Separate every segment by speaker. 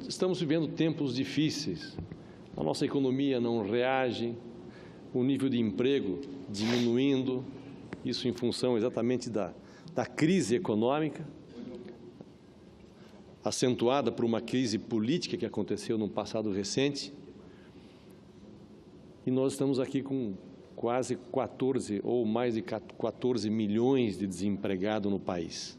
Speaker 1: Estamos vivendo tempos difíceis, a nossa economia não reage, o nível de emprego diminuindo, isso em função exatamente da crise econômica, acentuada por uma crise política que aconteceu no passado recente. E nós estamos aqui com quase 14 ou mais de 14 milhões de desempregados no país.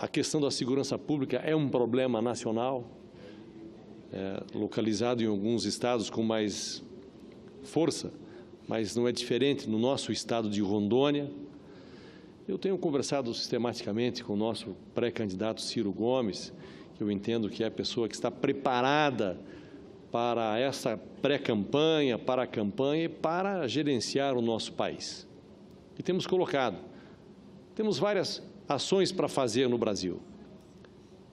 Speaker 1: A questão da segurança pública é um problema nacional, localizado em alguns estados com mais força, mas não é diferente no nosso estado de Rondônia. Eu tenho conversado sistematicamente com o nosso pré-candidato Ciro Gomes, que eu entendo que é a pessoa que está preparada para essa pré-campanha, para a campanha e para gerenciar o nosso país. E temos várias ações para fazer no Brasil,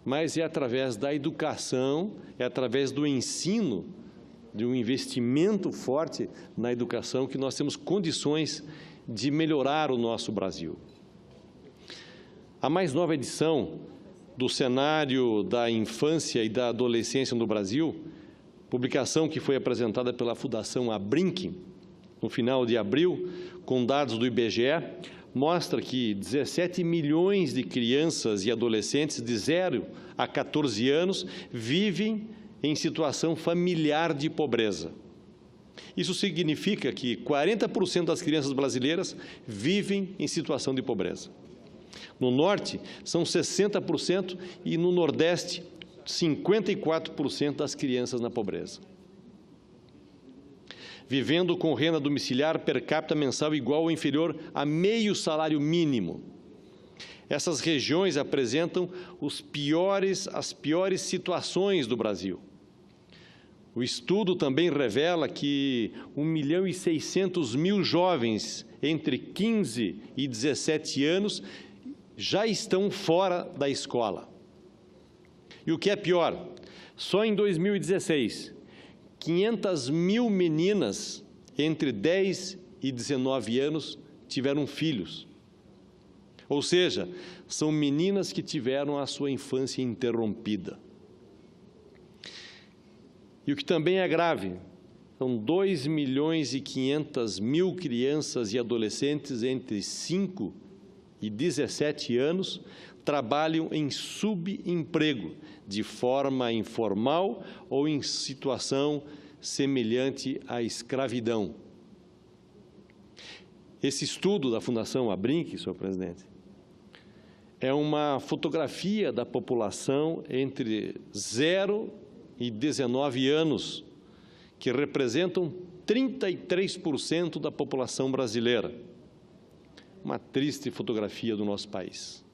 Speaker 1: mas é através da educação, é através do ensino, de um investimento forte na educação que nós temos condições de melhorar o nosso Brasil. A mais nova edição do Cenário da Infância e da Adolescência no Brasil, publicação que foi apresentada pela Fundação Abrinq no final de abril, com dados do IBGE, mostra que 17 milhões de crianças e adolescentes de 0 a 14 anos vivem em situação familiar de pobreza. Isso significa que 40% das crianças brasileiras vivem em situação de pobreza. No Norte, são 60% e no Nordeste, 54% das crianças na pobreza. Vivendo com renda domiciliar per capita mensal igual ou inferior a meio salário mínimo. Essas regiões apresentam as piores situações do Brasil. O estudo também revela que 1.600.000 jovens entre 15 e 17 anos já estão fora da escola. E o que é pior, só em 2016, 500.000 meninas entre 10 e 19 anos tiveram filhos. Ou seja, são meninas que tiveram a sua infância interrompida. E o que também é grave, são 2.500.000 crianças e adolescentes entre 5 e 17 anos trabalham em subemprego, de forma informal ou em situação semelhante à escravidão. Esse estudo da Fundação Abrinq, senhor presidente, é uma fotografia da população entre 0 e 19 anos, que representam 33% da população brasileira. Uma triste fotografia do nosso país.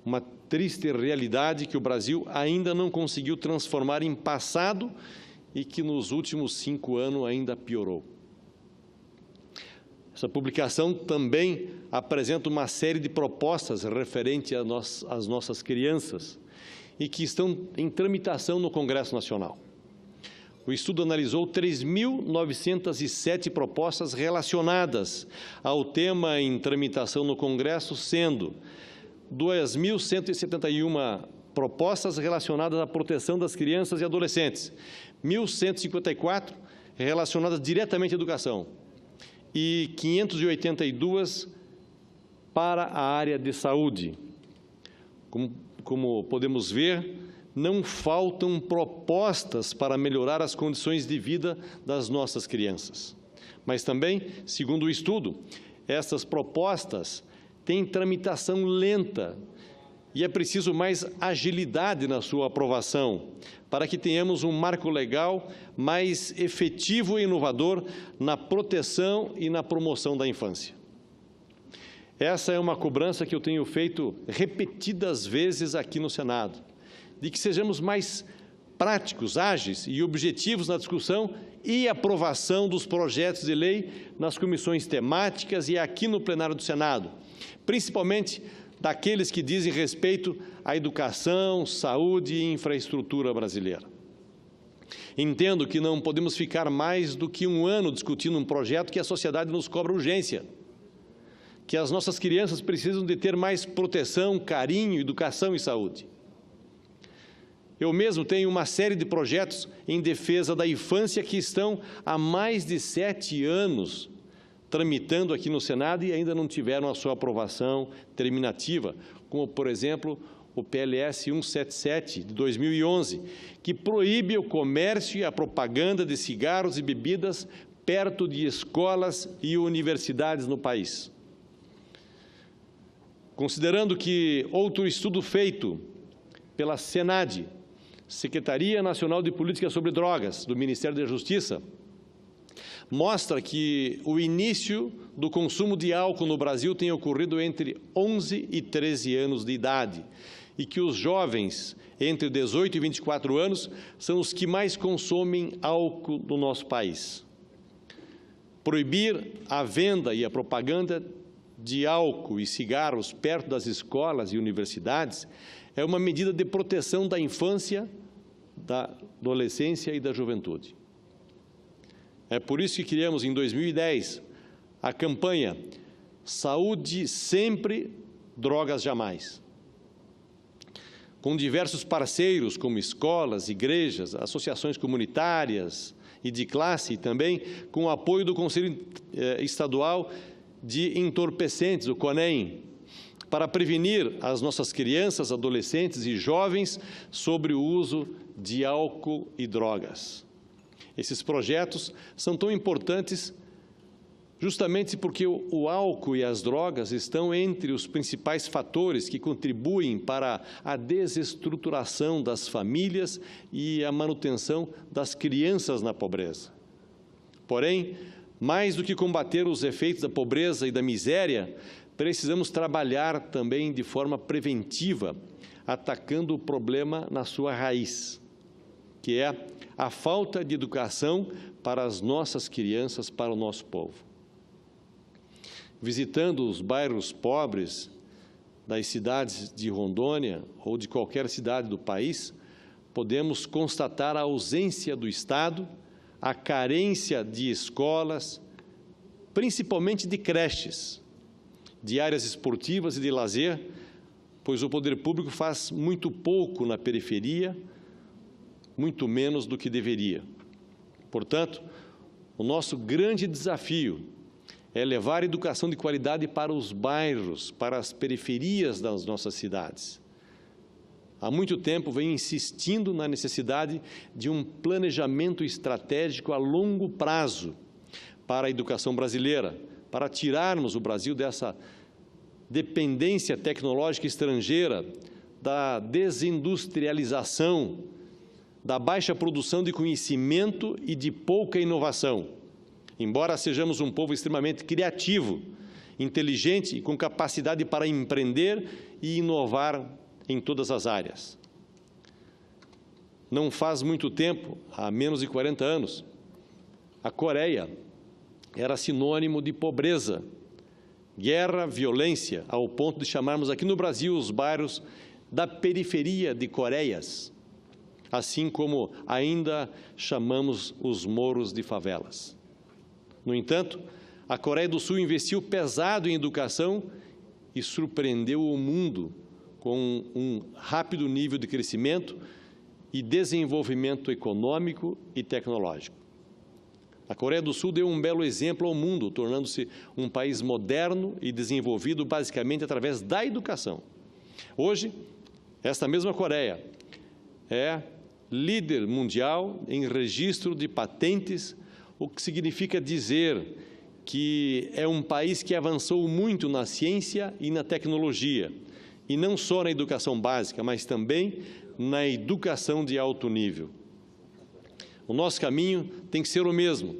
Speaker 1: Uma triste realidade que o Brasil ainda não conseguiu transformar em passado e que nos últimos 5 anos ainda piorou. Essa publicação também apresenta uma série de propostas referentes às nossas crianças e que estão em tramitação no Congresso Nacional. O estudo analisou 3.907 propostas relacionadas ao tema em tramitação no Congresso, sendo 2.171 propostas relacionadas à proteção das crianças e adolescentes, 1.154 relacionadas diretamente à educação e 582 para a área de saúde. Como podemos ver, não faltam propostas para melhorar as condições de vida das nossas crianças. Mas também, segundo o estudo, essas propostas têm tramitação lenta e é preciso mais agilidade na sua aprovação, para que tenhamos um marco legal mais efetivo e inovador na proteção e na promoção da infância. Essa é uma cobrança que eu tenho feito repetidas vezes aqui no Senado, de que sejamos mais práticos, ágeis e objetivos na discussão e aprovação dos projetos de lei nas comissões temáticas e aqui no plenário do Senado, principalmente daqueles que dizem respeito à educação, saúde e infraestrutura brasileira. Entendo que não podemos ficar mais do que 1 ano discutindo um projeto que a sociedade nos cobra urgência, que as nossas crianças precisam de ter mais proteção, carinho, educação e saúde. Eu mesmo tenho uma série de projetos em defesa da infância que estão há mais de 7 anos tramitando aqui no Senado e ainda não tiveram a sua aprovação terminativa, como, por exemplo, o PLS 177, de 2011, que proíbe o comércio e a propaganda de cigarros e bebidas perto de escolas e universidades no país. Considerando que outro estudo feito pela SENAD, Secretaria Nacional de Política sobre Drogas, do Ministério da Justiça, mostra que o início do consumo de álcool no Brasil tem ocorrido entre 11 e 13 anos de idade e que os jovens entre 18 e 24 anos são os que mais consomem álcool no nosso país. Proibir a venda e a propaganda de álcool e cigarros perto das escolas e universidades é uma medida de proteção da infância, da adolescência e da juventude. É por isso que criamos, em 2010, a campanha Saúde Sempre, Drogas Jamais, com diversos parceiros, como escolas, igrejas, associações comunitárias e de classe, e também com o apoio do Conselho Estadual de Entorpecentes, o CONEM, para prevenir as nossas crianças, adolescentes e jovens sobre o uso de álcool e drogas. Esses projetos são tão importantes justamente porque o álcool e as drogas estão entre os principais fatores que contribuem para a desestruturação das famílias e a manutenção das crianças na pobreza. Porém, mais do que combater os efeitos da pobreza e da miséria, precisamos trabalhar também de forma preventiva, atacando o problema na sua raiz, que é a falta de educação para as nossas crianças, para o nosso povo. Visitando os bairros pobres das cidades de Rondônia ou de qualquer cidade do país, podemos constatar a ausência do Estado, a carência de escolas, principalmente de creches, de áreas esportivas e de lazer, pois o poder público faz muito pouco na periferia, muito menos do que deveria. Portanto, o nosso grande desafio é levar educação de qualidade para os bairros, para as periferias das nossas cidades. Há muito tempo venho insistindo na necessidade de um planejamento estratégico a longo prazo para a educação brasileira, para tirarmos o Brasil dessa dependência tecnológica estrangeira, da desindustrialização, da baixa produção de conhecimento e de pouca inovação. Embora sejamos um povo extremamente criativo, inteligente e com capacidade para empreender e inovar em todas as áreas. Não faz muito tempo, há menos de 40 anos, a Coreia era sinônimo de pobreza, guerra, violência, ao ponto de chamarmos aqui no Brasil os bairros da periferia de Coreias, assim como ainda chamamos os morros de favelas. No entanto, a Coreia do Sul investiu pesado em educação e surpreendeu o mundo com um rápido nível de crescimento e desenvolvimento econômico e tecnológico. A Coreia do Sul deu um belo exemplo ao mundo, tornando-se um país moderno e desenvolvido basicamente através da educação. Hoje, esta mesma Coreia é líder mundial em registro de patentes, o que significa dizer que é um país que avançou muito na ciência e na tecnologia, e não só na educação básica, mas também na educação de alto nível. O nosso caminho tem que ser o mesmo,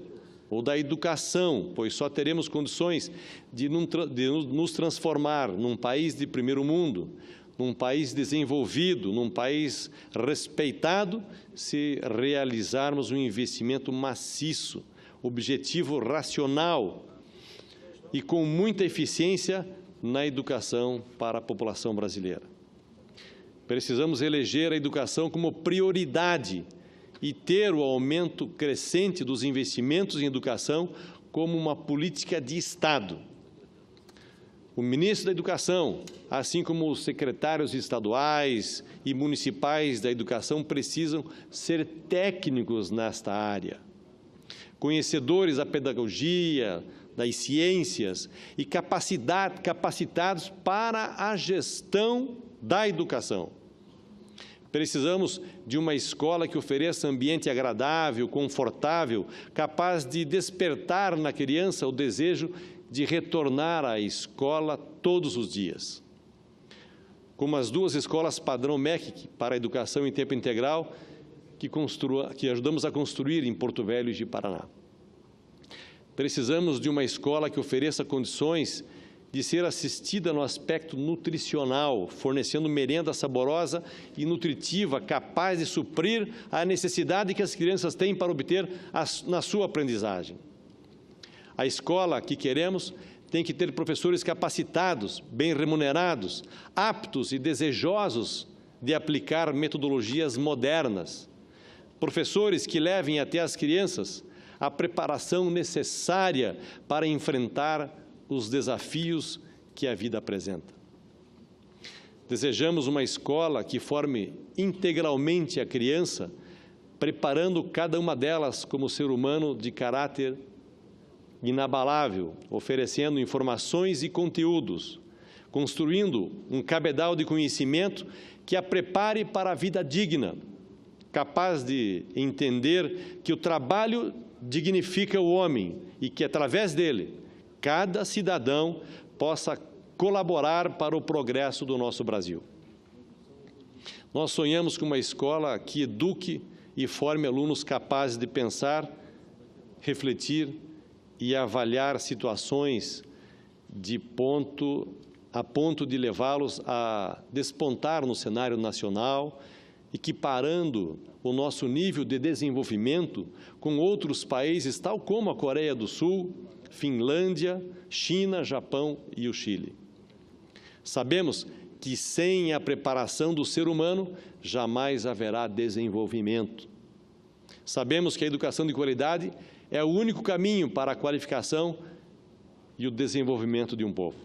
Speaker 1: o da educação, pois só teremos condições de nos transformar num país de primeiro mundo, num país desenvolvido, num país respeitado, se realizarmos um investimento maciço, objetivo, racional e com muita eficiência na educação para a população brasileira. Precisamos eleger a educação como prioridade e ter o aumento crescente dos investimentos em educação como uma política de Estado. O ministro da Educação, assim como os secretários estaduais e municipais da educação, precisam ser técnicos nesta área, conhecedores da pedagogia, das ciências e capacitados para a gestão da educação. Precisamos de uma escola que ofereça ambiente agradável, confortável, capaz de despertar na criança o desejo de retornar à escola todos os dias. Como as duas escolas padrão MEC para a educação em tempo integral que ajudamos a construir em Porto Velho e Ji-Paraná. Precisamos de uma escola que ofereça condições de ser assistida no aspecto nutricional, fornecendo merenda saborosa e nutritiva, capaz de suprir a necessidade que as crianças têm para obter na sua aprendizagem. A escola que queremos tem que ter professores capacitados, bem remunerados, aptos e desejosos de aplicar metodologias modernas. Professores que levem até as crianças a preparação necessária para enfrentar os desafios que a vida apresenta. Desejamos uma escola que forme integralmente a criança, preparando cada uma delas como ser humano de caráter inabalável, oferecendo informações e conteúdos, construindo um cabedal de conhecimento que a prepare para a vida digna, capaz de entender que o trabalho dignifica o homem e que, através dele, cada cidadão possa colaborar para o progresso do nosso Brasil. Nós sonhamos com uma escola que eduque e forme alunos capazes de pensar, refletir e avaliar situações a ponto de levá-los a despontar no cenário nacional, equiparando o nosso nível de desenvolvimento com outros países, tal como a Coreia do Sul, Finlândia, China, Japão e o Chile. Sabemos que sem a preparação do ser humano, jamais haverá desenvolvimento. Sabemos que a educação de qualidade é o único caminho para a qualificação e o desenvolvimento de um povo.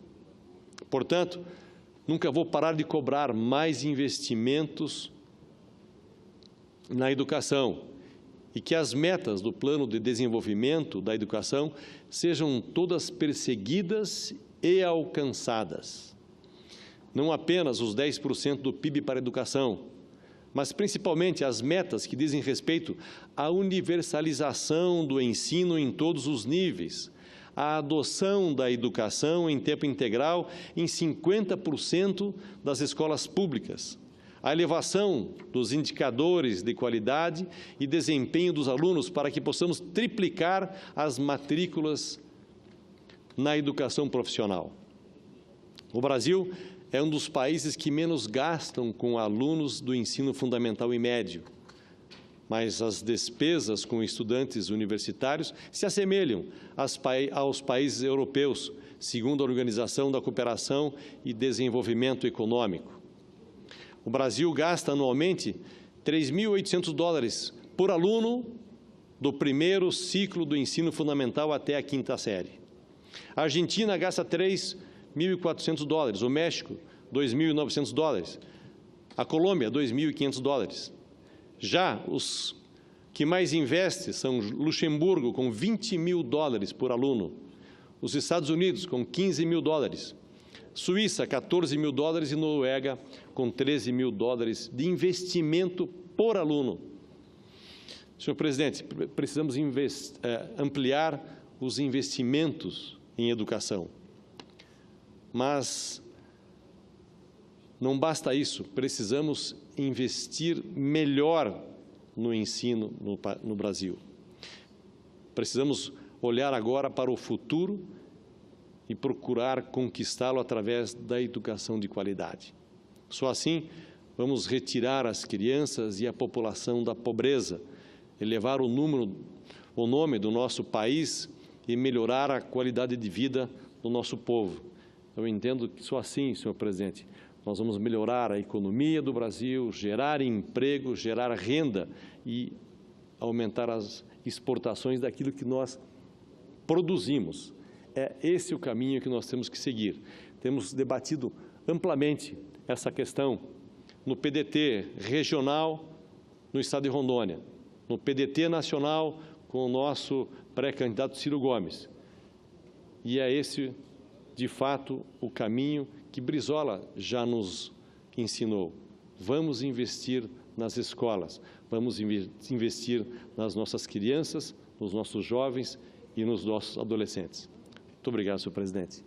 Speaker 1: Portanto, nunca vou parar de cobrar mais investimentos na educação e que as metas do plano de desenvolvimento da educação sejam todas perseguidas e alcançadas. Não apenas os 10% do PIB para a educação, mas principalmente as metas que dizem respeito à universalização do ensino em todos os níveis, a adoção da educação em tempo integral em 50% das escolas públicas, a elevação dos indicadores de qualidade e desempenho dos alunos para que possamos triplicar as matrículas na educação profissional. O Brasil é um dos países que menos gastam com alunos do ensino fundamental e médio, mas as despesas com estudantes universitários se assemelham aos países europeus, segundo a Organização da Cooperação e Desenvolvimento Econômico. O Brasil gasta anualmente $3.800 por aluno do primeiro ciclo do ensino fundamental até a 5ª série. A Argentina gasta $3.400, o México, $2.900, a Colômbia, $2.500. Já os que mais investem são Luxemburgo, com $20.000 por aluno, os Estados Unidos, com $15.000, Suíça, $14.000 e Noruega, com $13.000 de investimento por aluno. Senhor presidente, precisamos ampliar os investimentos em educação. Mas não basta isso, precisamos investir melhor no ensino no Brasil. Precisamos olhar agora para o futuro e procurar conquistá-lo através da educação de qualidade. Só assim vamos retirar as crianças e a população da pobreza, elevar o nome do nosso país e melhorar a qualidade de vida do nosso povo. Eu entendo que só assim, senhor presidente, nós vamos melhorar a economia do Brasil, gerar emprego, gerar renda e aumentar as exportações daquilo que nós produzimos. É esse o caminho que nós temos que seguir. temos debatido amplamente essa questão no PDT regional no estado de Rondônia, no PDT nacional com o nosso pré-candidato Ciro Gomes. E é esse, de fato, o caminho que Brizola já nos ensinou. Vamos investir nas escolas, vamos investir nas nossas crianças, nos nossos jovens e nos nossos adolescentes. Muito obrigado, senhor presidente.